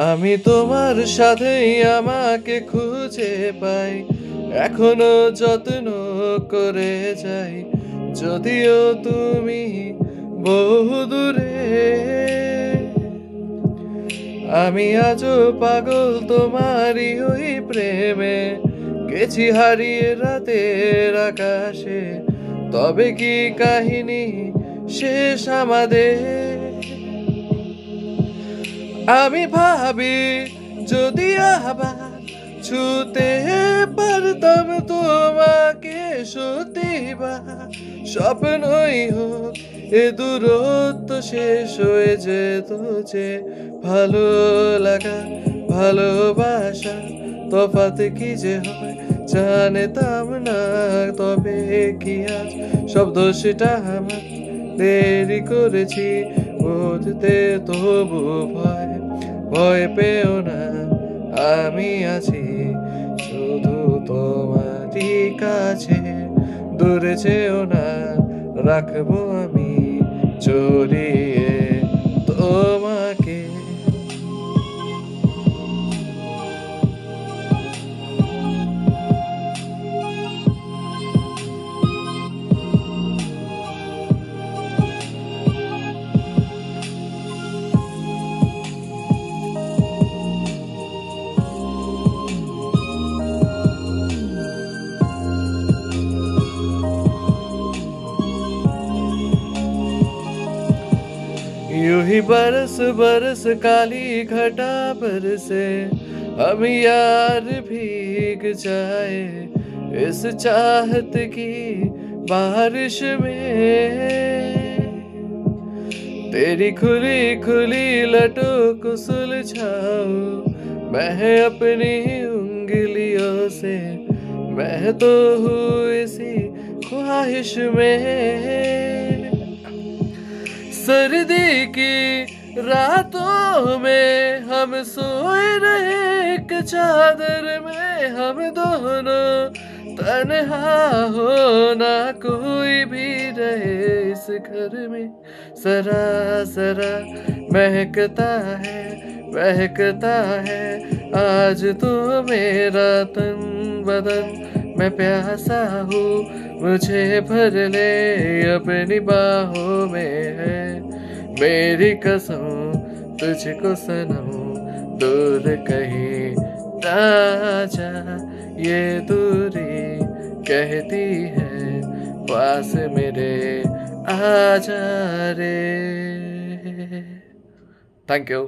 আমি তোমার সাথেই আমাকে খুঁজে পাই, এখনো যত্ন করে যাই, যদিও তুমি বহু দূরে। আমি আজও পাগল তোমারই ওই প্রেমে, গেছি হারিয়ে রাতের আকাশে। তবে কি কাহিনী শেষ আমাদের? আমি ভাবি যদি আবার ছুতে পারতাম তোমাকে, সত্যি বা স্বপ্নই হোক এ দূরত্ব শেষ হয়ে যেত যে। ভালো লাগা ভালোবাসা তফাৎ কি যে হয় জানতাম না, তবে কি আজ সব দোষটা আমার, দেরি করেছি বুঝতে তবু ভয়। ভয় পেও না, আমি আছি শুধু তোমারই কাছে। দূরে যেও না, রাখবো আমি জড়িয়ে তোমাকে। यूं ही बरस बरस काली घटा पर से हम यार भीग जाए, इस चाहत की बारिश में। तेरी खुली खुली लटों को सुलझाऊं मैं अपनी उंगलियों से, मैं तो हूँ इसी ख्वाहिश में। सर्दी की रातों में हम सोए रहे एक चादर में, हम दोनों तन्हा हो ना कोई भी रहे इस घर में। जरा जरा महकता है बहकता है आज तो मेरा तन बदन। मैं प्यासा हूँ मुझे भर ले अपनी बाहों में है मेरी कसम तुझको सनम। दूर कहीं ना जा, ये दूरी कहती है पास मेरे आ जा रे। Thank you.